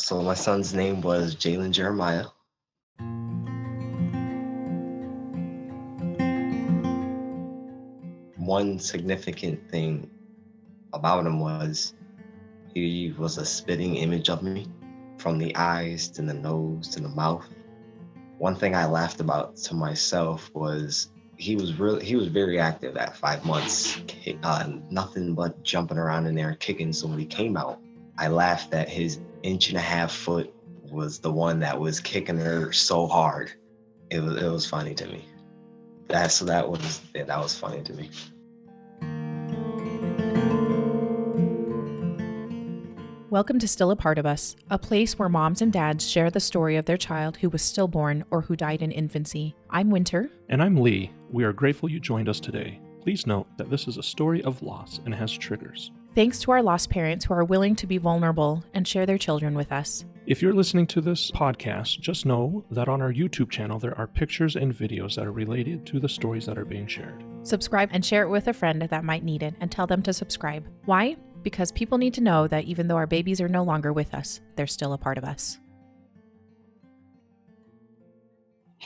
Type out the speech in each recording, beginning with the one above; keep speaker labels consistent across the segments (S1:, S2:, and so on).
S1: So my son's name was Jalen Jeremiah. One significant thing about him was he was a spitting image of me, from the eyes to the nose to the mouth. One thing I laughed about to myself was he was very active at 5 months, nothing but jumping around in there kicking. So when he came out, I laughed that his 1.5 foot was the one that was kicking her so hard. It was funny to me. That was funny to me.
S2: Welcome to Still a Part of Us, a place where moms and dads share the story of their child who was stillborn or who died in infancy. I'm Winter.
S3: And I'm Lee. We are grateful you joined us today. Please note that this is a story of loss and has triggers.
S2: Thanks to our lost parents who are willing to be vulnerable and share their children with us.
S3: If you're listening to this podcast, just know that on our YouTube channel there are pictures and videos that are related to the stories that are being shared.
S2: Subscribe and share it with a friend that might need it, and tell them to subscribe. Why? Because people need to know that even though our babies are no longer with us, they're still a part of us.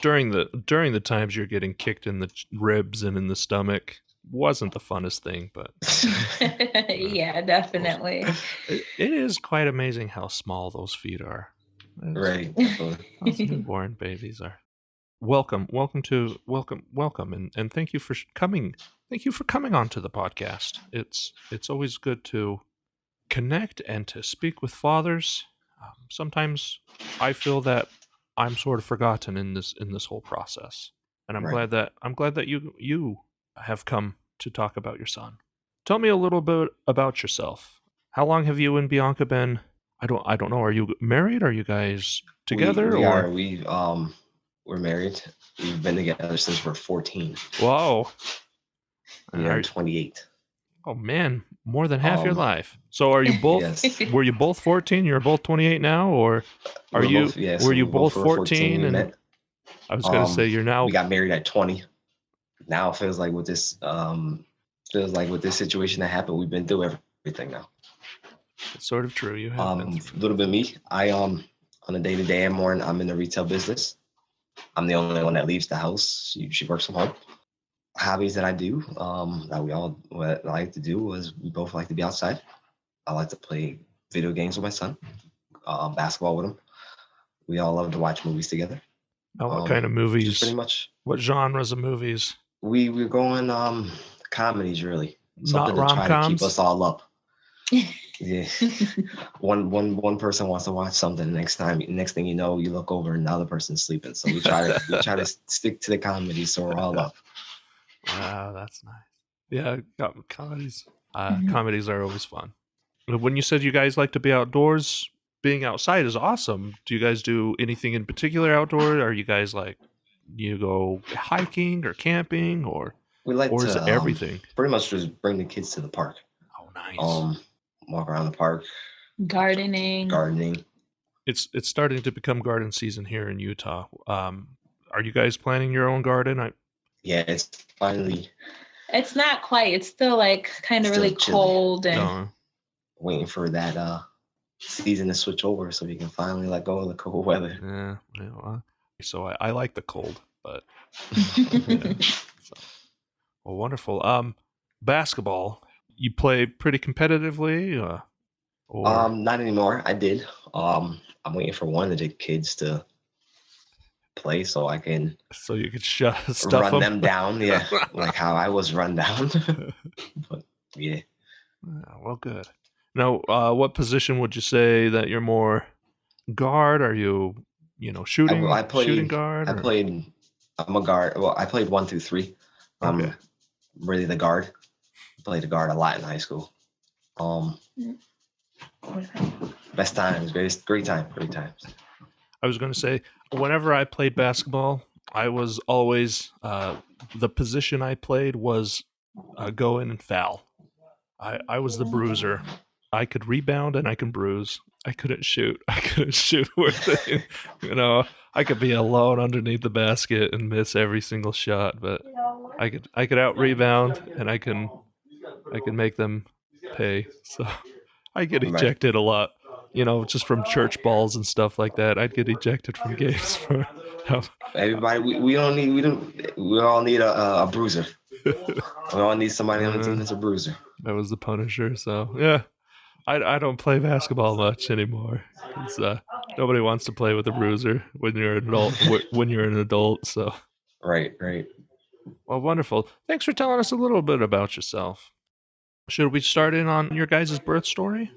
S3: During the times you're getting kicked in the ribs and in the stomach, wasn't the funnest thing, but
S4: yeah, definitely.
S3: It is quite amazing how small those feet are.
S1: Right.
S3: Those newborn babies are. Welcome, and thank you for coming. Thank you for coming onto the podcast. It's always good to connect and to speak with fathers. Sometimes I feel that I'm sort of forgotten in this whole process, and I'm glad that you have come to talk about your son. Tell me a little bit about yourself. How long have you and Bianca been? I don't know. Are you married? Are you guys together?
S1: We're married. We've been together since we're 14.
S3: Whoa.
S1: I'm 28.
S3: Oh man, more than half your life. So are you both?
S1: Yes.
S3: Were you both 14? You're both 28 now, or were you both 14? And I was going to say you're now.
S1: We got married at 20. Now it feels like with this situation that happened, we've been through everything now.
S3: It's sort of true. You have been through.
S1: A little bit of me. I on a day-to-day, I'm in the retail business. I'm the only one that leaves the house. She works from home. Hobbies that I do, what I like to do is we both like to be outside. I like to play video games with my son, basketball with him. We all love to watch movies together.
S3: Oh, what kind of movies?
S1: Pretty much.
S3: What genres of movies?
S1: We're going comedies, really. Something
S3: Not
S1: to try to keep
S3: rom-coms?
S1: us all up. Yeah. One person wants to watch something. Next thing you know, you look over and the other person's sleeping. So we try to stick to the comedy so we're all up.
S3: Wow, that's nice. Yeah, comedies. Comedies are always fun. When you said you guys like to be outdoors, being outside is awesome. Do you guys do anything in particular outdoor? Are you guys you go hiking or camping, or is it everything?
S1: Pretty much just bring the kids to the park.
S3: Oh, nice.
S1: Walk around the park.
S4: Gardening.
S3: It's starting to become garden season here in Utah. Are you guys planting your own garden?
S1: Yeah, it's finally.
S4: It's not quite. It's still kind of really
S1: chilly.
S4: cold and
S1: waiting for that season to switch over so we can finally let go of the cold weather.
S3: Yeah. So I like the cold, but yeah, well, wonderful. Basketball. You play pretty competitively, or
S1: not anymore. I did. I'm waiting for one of the kids to play so I can.
S3: So you could stuff
S1: run them down, yeah, like how I was run down. But yeah.
S3: Well, good. Now, what position would you say that you're more guard? Are you, shooting? Shooting guard.
S1: I'm a guard. Well, I played 1 through 3.
S3: Okay.
S1: Really the guard. Played the guard a lot in high school. Best times, great times.
S3: I was going to say, whenever I played basketball, I was always the position I played was go in and foul. I was the bruiser. I could rebound and I can bruise. I couldn't shoot. Worth it. I could be alone underneath the basket and miss every single shot, but I could out rebound and I can make them pay. So I get ejected a lot. just from church balls and stuff like that. I'd get ejected from games for
S1: Everybody, we all need a bruiser. We all need somebody on the team that's a bruiser.
S3: That was the Punisher. So yeah, I don't play basketball much anymore because nobody wants to play with a bruiser when you're an adult. When you're an adult, so
S1: right.
S3: Well, wonderful. Thanks for telling us a little bit about yourself. Should we start in on your guys' birth story?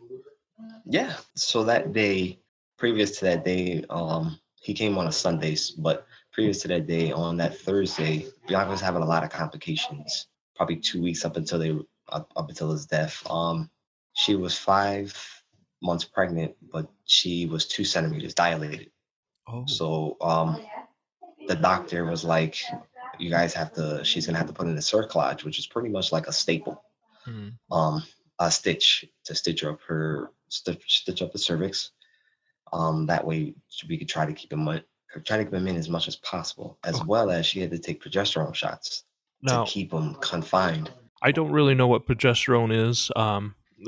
S1: Yeah. So that day, previous to that day, he came on a Sundays, but previous to that day, on that Thursday, Bianca was having a lot of complications. Probably 2 weeks up until his death. She was 5 months pregnant, but she was 2 centimeters dilated.
S3: Oh.
S1: So the doctor was like, "You guys she's gonna have to put in a cerclage, which is pretty much like a staple, a stitch to stitch up the cervix. That way we could try to keep him in as much as possible, as well as she had to take progesterone shots to keep him confined."
S3: I don't really know what progesterone is.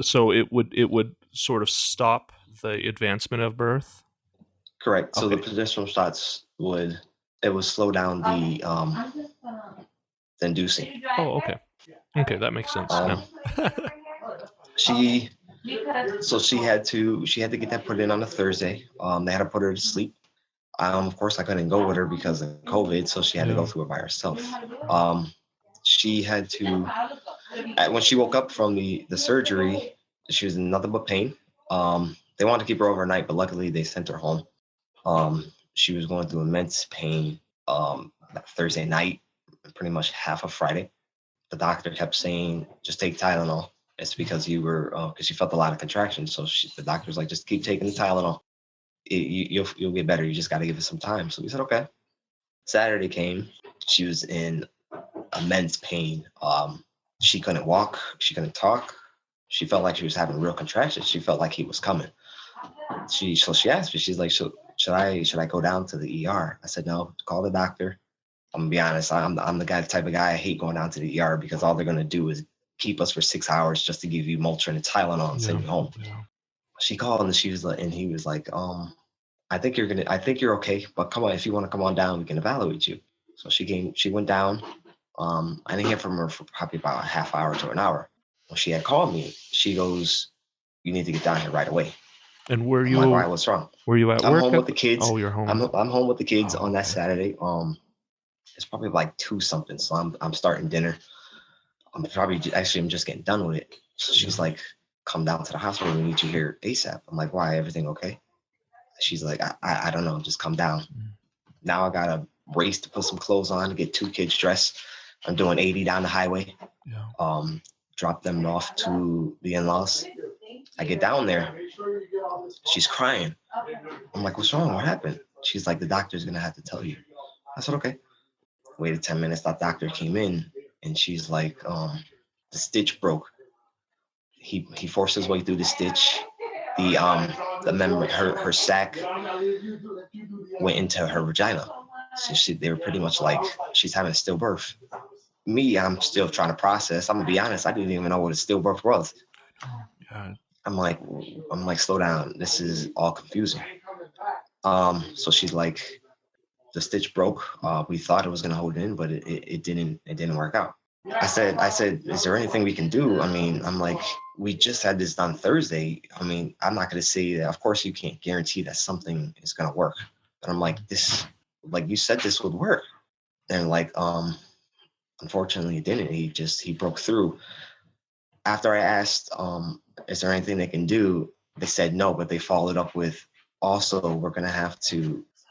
S3: So it would sort of stop the advancement of birth.
S1: Correct. So the progesterone shots would slow down the inducing.
S3: Oh, okay. Okay, that makes sense now.
S1: She had to get that put in on a Thursday. They had to put her to sleep. Of course, I couldn't go with her because of COVID, so she had to go through it by herself. She had to, when she woke up from the surgery, she was in nothing but pain. They wanted to keep her overnight, but luckily they sent her home. She was going through immense pain that Thursday night, pretty much half of Friday. The doctor kept saying, "Just take Tylenol." It's because because she felt a lot of contractions. So the doctor was like, "Just keep taking the Tylenol. You'll get better. You just got to give it some time." So we said, "Okay." Saturday came. She was in immense pain. She couldn't walk. She couldn't talk. She felt like she was having real contractions. She felt like he was coming. She asked me, she's like, "Should I go down to the ER?" I said, "No, call the doctor." I'm gonna be honest. I'm the type of guy I hate going down to the ER because all they're gonna do is keep us for 6 hours just to give you Motrin and Tylenol and send you home. Yeah. She called and he was like, I think you're okay, but come on, if you want to come on down, we can evaluate you." So she went down. I didn't hear from her for probably about a half hour to an hour. When she had called me, she goes, "You need to get down here right away."
S3: And were you?
S1: I'm like, "Why? What's wrong?"
S3: Were you at
S1: I'm
S3: work?
S1: home with the kids.
S3: Oh, you're home.
S1: I'm home with the kids on that Saturday. It's probably like 2 something. So I'm starting dinner. I'm just getting done with it. So she's like, "Come down to the hospital. We need you here ASAP." I'm like, "Why? Everything okay?" She's like, I don't know. Just come down. Now I gotta race to put some clothes on to get 2 kids dressed. I'm doing 80 down the highway. Yeah. Drop them off to the in-laws. I get down there. She's crying. I'm like, "What's wrong? What happened?" She's like, "The doctor's gonna have to tell you." I said, "Okay." Waited 10 minutes. That doctor came in and she's like, "The stitch broke." He forced his way through the stitch. The member, her sac went into her vagina. So they were pretty much like, she's having a stillbirth. Me, I'm still trying to process. I'm gonna be honest, I didn't even know what a stillbirth was. God. I'm like, slow down. This is all confusing. So she's like, "The stitch broke. We thought it was gonna hold it in, but it didn't work out." I said, "Is there anything we can do?" I mean, I'm like, "We just had this done Thursday. I mean, I'm not gonna say that. Of course, you can't guarantee that something is gonna work." But I'm like, you said this would work. And like, unfortunately it didn't. He broke through. After I asked, "Is there anything they can do?" They said no, but they followed up with, "Also,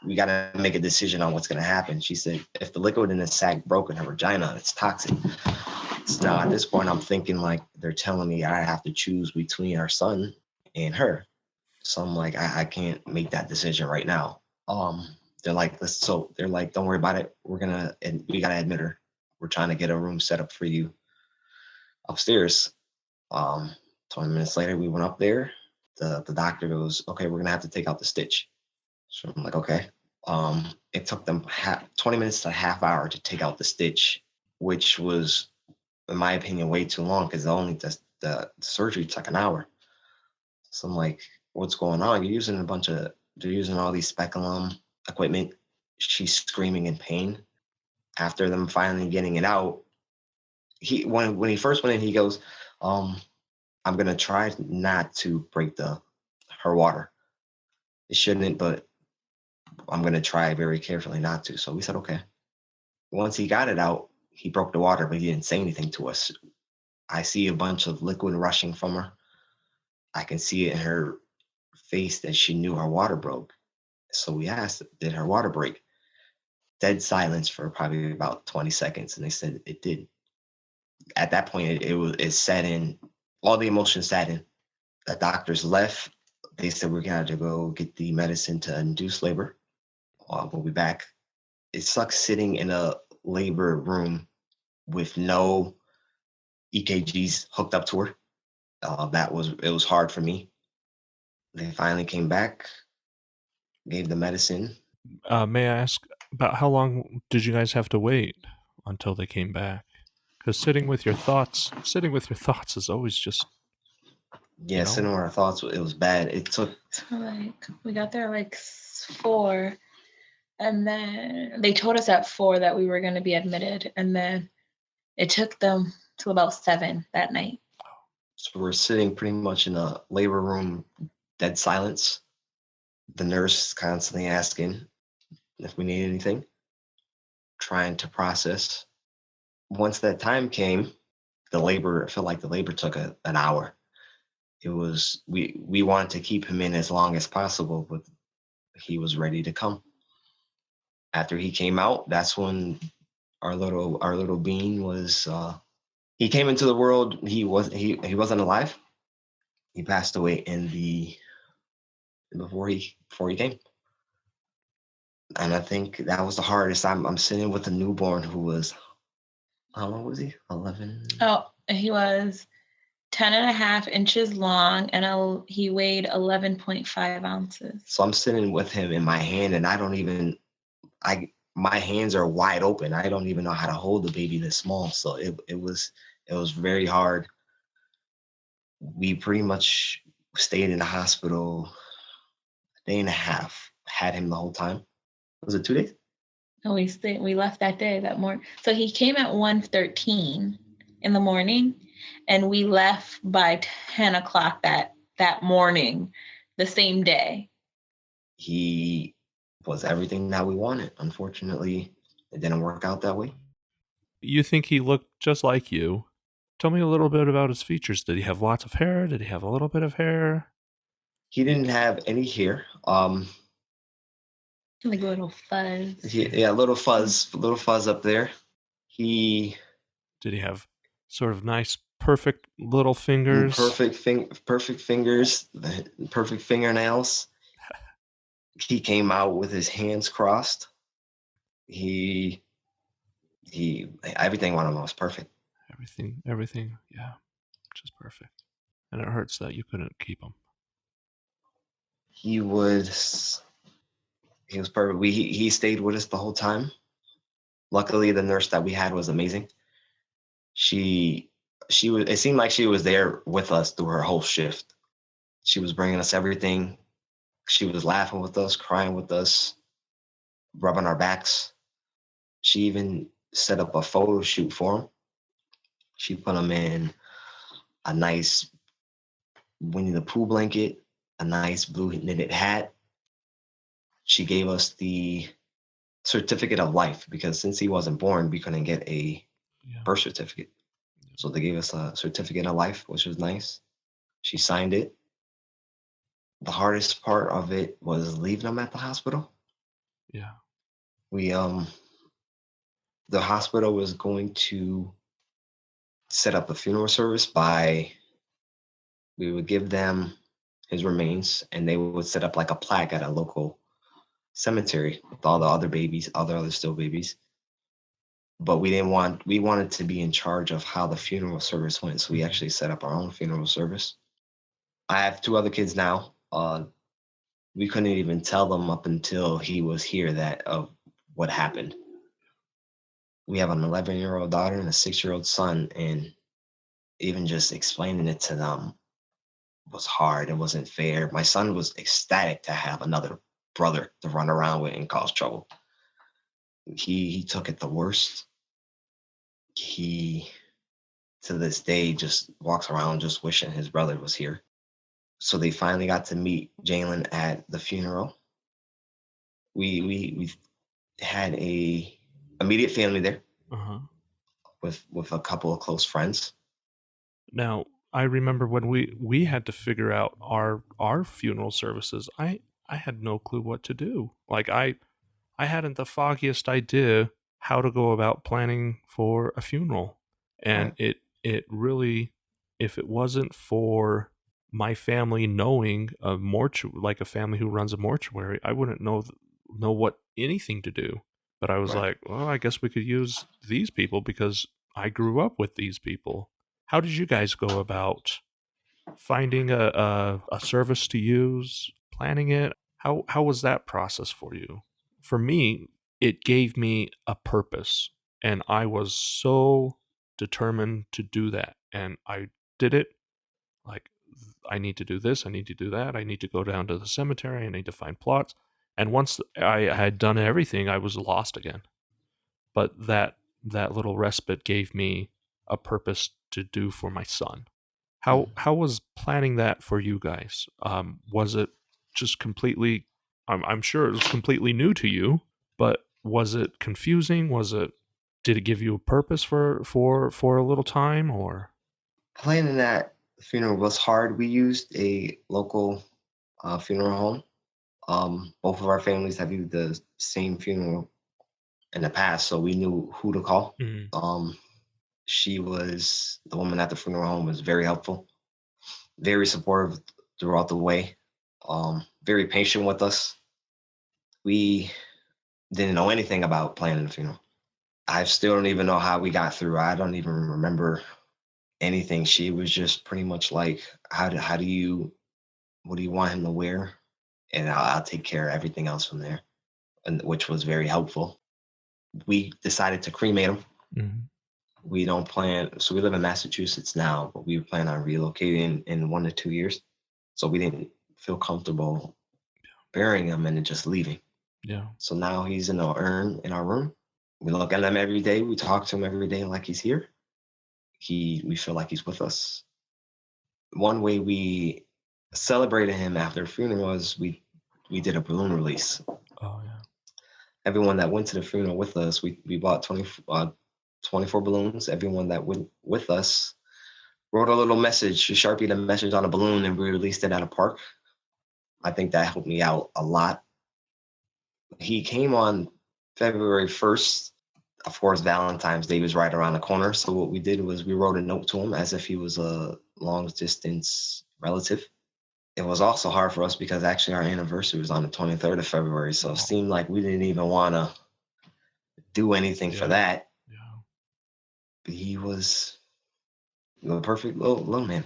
S1: we got to make a decision on what's going to happen." She said, "If the liquid in the sac broke in her vagina, it's toxic." So now at this point, I'm thinking like they're telling me I have to choose between our son and her. So I'm like, I can't make that decision right now. They're like, "Don't worry about it. We got to admit her. We're trying to get a room set up for you upstairs." 20 minutes later, we went up there. The doctor goes, "Okay, we're going to have to take out the stitch." So I'm like, "Okay." It took them 20 minutes to a half hour to take out the stitch, which was, in my opinion, way too long because the surgery took an hour. So I'm like, what's going on? They're using all these speculum equipment. She's screaming in pain. After them finally getting it out, when he first went in, he goes, I'm gonna try not to break her water. It shouldn't, but I'm gonna try very carefully not to. So we said, okay. Once he got it out, he broke the water, but he didn't say anything to us. I see a bunch of liquid rushing from her. I can see it in her face that she knew her water broke. So we asked, did her water break? Dead silence for probably about 20 seconds. And they said it did. At that point, it set in, all the emotions sat in. The doctors left. They said we're going to go get the medicine to induce labor. We'll be back. It sucks sitting in a labor room with no EKGs hooked up to her. It was hard for me. They finally came back, gave the medicine.
S3: May I ask about how long did you guys have to wait until they came back? Because sitting with your thoughts is always just.
S1: Yeah, sitting with our thoughts, it was bad. It took.
S4: We got there like 4, and then they told us at 4 that we were going to be admitted, and then it took them till about 7 that night.
S1: So we're sitting pretty much in a labor room, dead silence. The nurse constantly asking if we need anything, trying to process. Once that time came, I felt like the labor took an hour. It was, we wanted to keep him in as long as possible, but he was ready to come. After he came out, that's when our little bean was, he came into the world. He wasn't alive. He passed away before he came. And I think that was the hardest. I'm sitting with a newborn who was, how long was he? 11?
S4: Oh, he was 10.5 inches long, and he weighed 11.5 ounces.
S1: So I'm sitting with him in my hand, and my hands are wide open. I don't even know how to hold the baby this small. So it was very hard. We pretty much stayed in the hospital a day and a half, had him the whole time. Was it 2 days?
S4: No, we left that morning. So he came at 1:13 in the morning, and we left by 10 o'clock that morning, the same day.
S1: He was everything that we wanted. Unfortunately, it didn't work out that way.
S3: You think he looked just like you? Tell me a little bit about his features. Did he have lots of hair? Did he have a little bit of hair?
S1: He didn't have any hair.
S4: Like a little fuzz.
S1: Yeah, a little fuzz up there.
S3: Did he have sort of nice, perfect little fingers?
S1: Perfect fingers, perfect fingernails. He came out with his hands crossed. Everything on him was perfect.
S3: Everything, yeah, just perfect. And it hurts that you couldn't keep him.
S1: He was perfect. He stayed with us the whole time. Luckily, the nurse that we had was amazing. It seemed like she was there with us through her whole shift. She was bringing us everything. She was laughing with us, crying with us, rubbing our backs. She even set up a photo shoot for him. She put him in a nice Winnie the Pooh blanket, a nice blue knitted hat. She gave us the certificate of life because since he wasn't born, we couldn't get a birth certificate. So they gave us a certificate of life, which was nice. She signed it. The hardest part of it was leaving him at the hospital.
S3: Yeah.
S1: The hospital was going to set up a funeral service we would give them his remains and they would set up like a plaque at a local cemetery with all the other still babies. But we wanted to be in charge of how the funeral service went. So we actually set up our own funeral service. I have 2 other kids now. We couldn't even tell them up until he was here of what happened. We have an 11-year-old daughter and a 6-year-old son, and even just explaining it to them was hard. It wasn't fair. My son was ecstatic to have another brother to run around with and cause trouble. He took it the worst. He to this day just walks around just wishing his brother was here. So they finally got to meet Jalen at the funeral. We had a immediate family there
S3: Uh-huh.
S1: with a couple of close friends.
S3: Now, I remember when we had to figure out our funeral services. I had no clue what to do. Like I hadn't the foggiest idea how to go about planning for a funeral. And
S1: Right.
S3: it really, if it wasn't for my family knowing a like a family who runs a mortuary, I wouldn't know what anything to do. But I was
S1: Right.
S3: like, well, I guess we could use these people because I grew up with these people. How did you guys go about finding a service to use, planning it? How was that process for you? For me, it gave me a purpose, and I was so determined to do that, and I did it. Like, I need to do this, I need to do that, I need to go down to the cemetery, I need to find plots. And once I had done everything, I was lost again. But that little respite gave me a purpose to do for my son. How was planning that for you guys? Was it just completely? I'm sure it was completely new to you, but was it confusing? Did it give you a purpose for a little time or?
S1: Planning that funeral was hard. We used a local funeral home. Both of our families have used the same funeral in the past, so we knew who to call.
S3: Mm,
S1: She was the woman at the funeral home was very helpful, very supportive throughout the way, very patient with us. We didn't know anything about planning the funeral. I still don't even know how we got through. I don't even remember anything. She was just pretty much like, how do you, what do you want him to wear? And I'll take care of everything else from there, and which was very helpful. We decided to cremate him.
S3: mm,
S1: We don't plan, so we live in Massachusetts now, but we plan on relocating in 1 to 2 years. So we didn't feel comfortable burying him and then just leaving.
S3: yeah.
S1: So now he's in an urn in our room. We look at him every day. We talk to him every day like he's here. We feel like he's with us. One way we celebrated him after the funeral was we did a balloon release.
S3: Oh yeah.
S1: Everyone that went to the funeral with us, we bought 24 balloons. Everyone that went with us wrote a little message. She sharpied a message on a balloon and we released it at a park. I think that helped me out a lot. He came on February 1st. Of course, Valentine's Day was right around the corner. So what we did was we wrote a note to him as if he was a long distance relative. It was also hard for us because actually our anniversary was on the 23rd of February. So it seemed like we didn't even want to do anything for that.
S3: Yeah.
S1: But he was the perfect little man.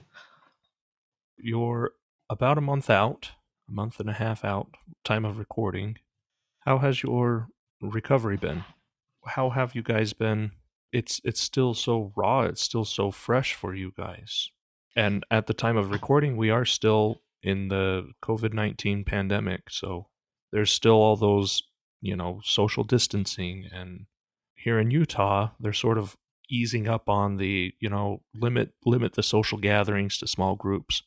S3: You're about a month out, a month and a half out, time of recording. How has your recovery been? How have you guys been? It's still so raw, it's still so fresh for you guys. And at the time of recording, we are still in the COVID-19 pandemic, so there's still all those, social distancing, and here in Utah, they're sort of easing up on the, limit the social gatherings to small groups.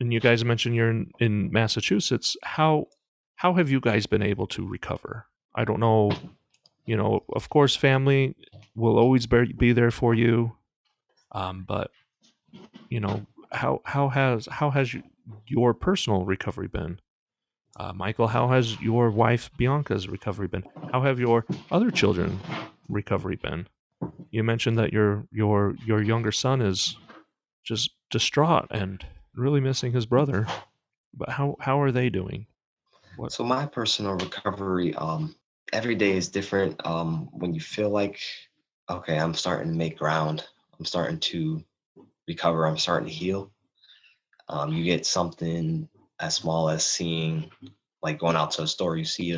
S3: And you guys mentioned you're in Massachusetts. How have you guys been able to recover? I don't know. Of course, family will always be there for you. But how has your personal recovery been? Michael, how has your wife Bianca's recovery been? How have your other children recovery been? You mentioned that your younger son is just distraught and really missing his brother. But how are they doing? What?
S1: So my personal recovery, every day is different. When you feel like, okay, I'm starting to make ground, I'm starting to recover, I'm starting to heal. You get something as small as seeing, like going out to a store, you see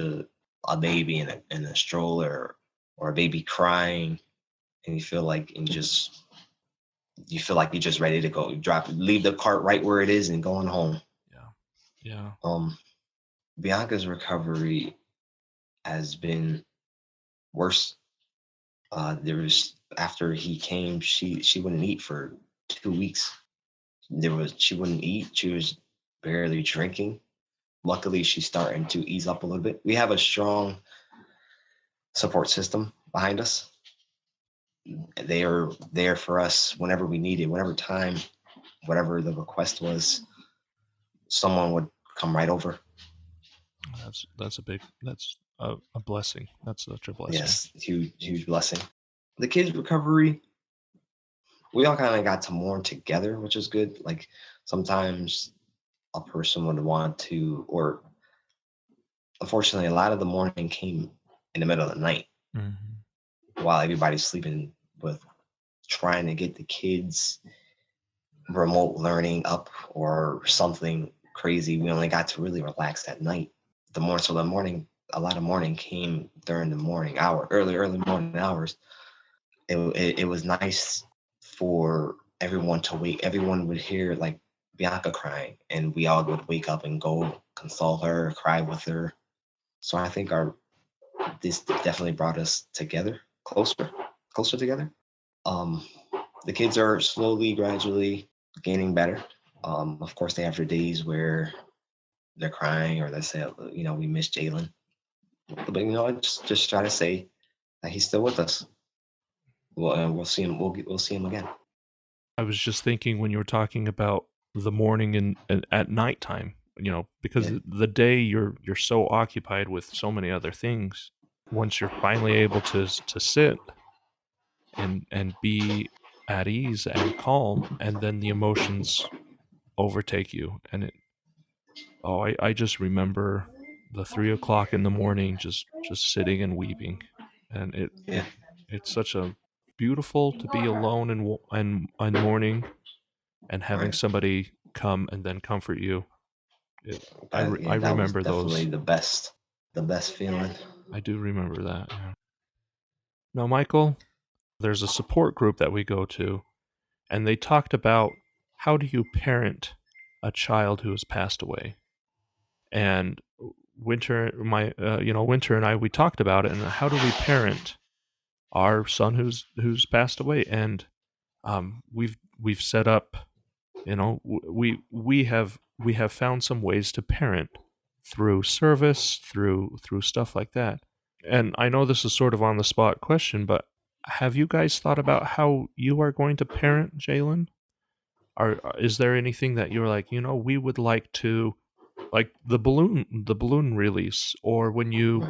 S1: a baby in a stroller or a baby crying, and you feel like, and you feel like you're just ready to go. You leave the cart right where it is and going home.
S3: Yeah.
S1: Bianca's recovery has been worse. After he came, she wouldn't eat for 2 weeks. She wouldn't eat. She was barely drinking. Luckily, she's starting to ease up a little bit. We have a strong support system behind us. They are there for us whenever we need it, whatever time, whatever the request was. Someone would come right over.
S3: That's a blessing. That's such a blessing.
S1: Yes, huge blessing. The kids' recovery, we all kind of got to mourn together, which is good. Like sometimes a person would want to, or unfortunately, a lot of the mourning came in the middle of the night while everybody's sleeping, with trying to get the kids remote learning up or something crazy. We only got to really relax at night. A lot of mourning came during the morning hour, early morning hours. It was nice for everyone to wake. Everyone would hear like Bianca crying, and we all would wake up and go console her, cry with her. So I think this definitely brought us together, closer together. The kids are slowly, gradually getting better. Of course, they have their days where they're crying or they say, we miss Jalen. But I just try to say that he's still with us. We'll see him. We'll see him again.
S3: I was just thinking when you were talking about the morning and at nighttime, because the day you're so occupied with so many other things. Once you're finally able to sit and be at ease and calm, and then the emotions overtake you, and I just remember the 3 o'clock in the morning, just sitting and weeping, and it's such a beautiful to be alone and mourning, and having somebody come and then comfort you. I remember those.
S1: Definitely the best feeling.
S3: I do remember that. Yeah. Now, Michael, there's a support group that we go to, and they talked about how do you parent a child who has passed away. And Winter and I, we talked about it, and how do we parent our son who's passed away? And we've set up, we have found some ways to parent through service, through stuff like that. And I know this is sort of on the spot question, but have you guys thought about how you are going to parent Jalen? Is there anything that you're like, we would like to, like the balloon release, or when you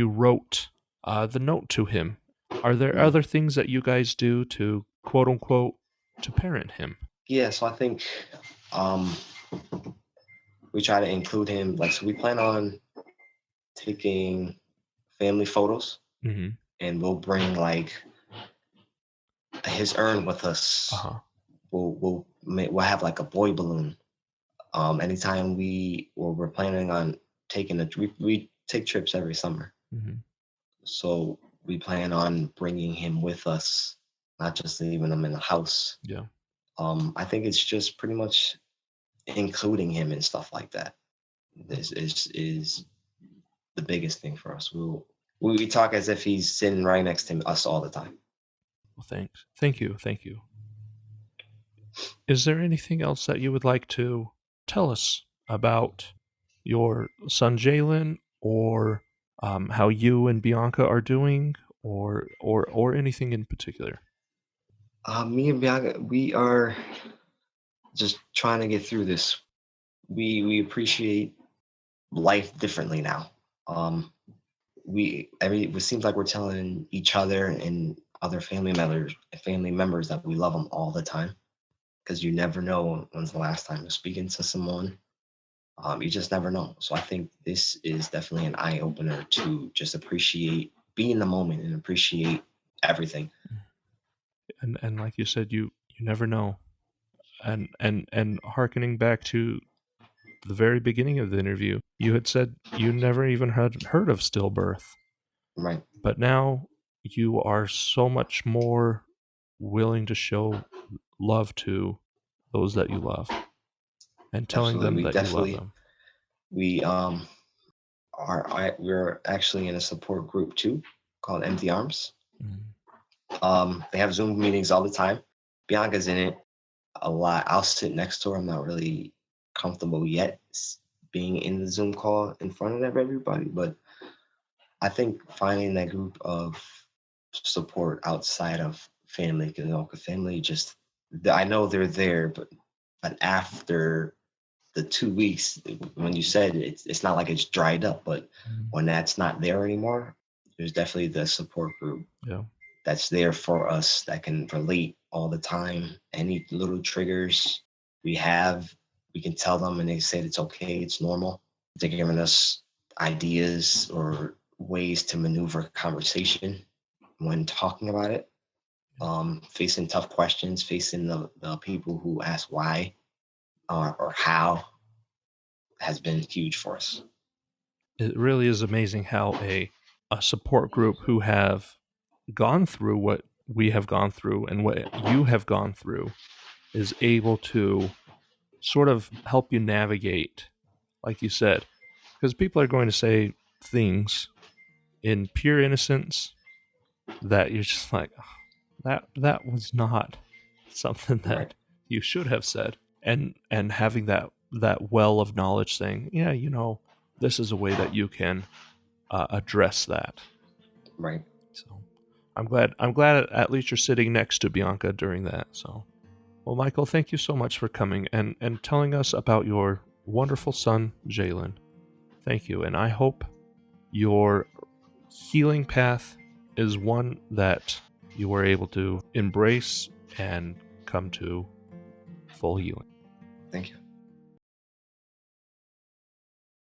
S3: wrote the note to him? Are there other things that you guys do to quote unquote to parent him?
S1: Yeah, so I think we try to include him. So we plan on taking family photos, and we'll bring his urn with us. We'll have a boy balloon. Anytime we're planning on taking we take trips every summer. So we plan on bringing him with us, not just leaving him in the house.
S3: Yeah.
S1: I think it's just pretty much including him and stuff like that. This is the biggest thing for us. We talk as if he's sitting right next to us all the time.
S3: Well, thanks. Thank you. Is there anything else that you would like to tell us about your son Jalen, or how you and Bianca are doing, or anything in particular?
S1: Me and Bianca, we are just trying to get through this. We appreciate life differently now. It seems like we're telling each other and other family members that we love them all the time, because you never know when's the last time you're speaking to someone. You just never know. So I think this is definitely an eye opener to just be in the moment and appreciate everything.
S3: And like you said, you never know. And hearkening back to the very beginning of the interview, you had said you never even had heard of Stillbirth.
S1: Right.
S3: But now you are so much more willing to show love to those that you love and telling
S1: Absolutely.
S3: them that you love them.
S1: We're actually in a support group too called Empty Arms. They have Zoom meetings all the time. Bianca's in it a lot. I'll sit next to her. I'm not really comfortable yet being in the Zoom call in front of everybody, but I think finding that group of support outside of family, because family just, I know they're there, but after the 2 weeks, when you said it's not like it's dried up, but when that's not there anymore, there's definitely the support group that's there for us that can relate all the time. Any little triggers we can tell them and they said it's okay, it's normal. They're giving us ideas or ways to maneuver conversation when talking about it. Facing tough questions, facing the people who ask why or how has been huge for us.
S3: It really is amazing how a support group who have gone through what we have gone through and what you have gone through is able to sort of help you navigate, like you said, because people are going to say things in pure innocence that you're just like, oh, that was not something that you should have said, and having that well of knowledge saying, yeah, this is a way that you can address that.
S1: Right.
S3: So I'm glad at least you're sitting next to Bianca during that. So, well, Michael, thank you so much for coming and telling us about your wonderful son, Jalen. Thank you. And I hope your healing path is one that you were able to embrace and come to full healing.
S1: Thank you.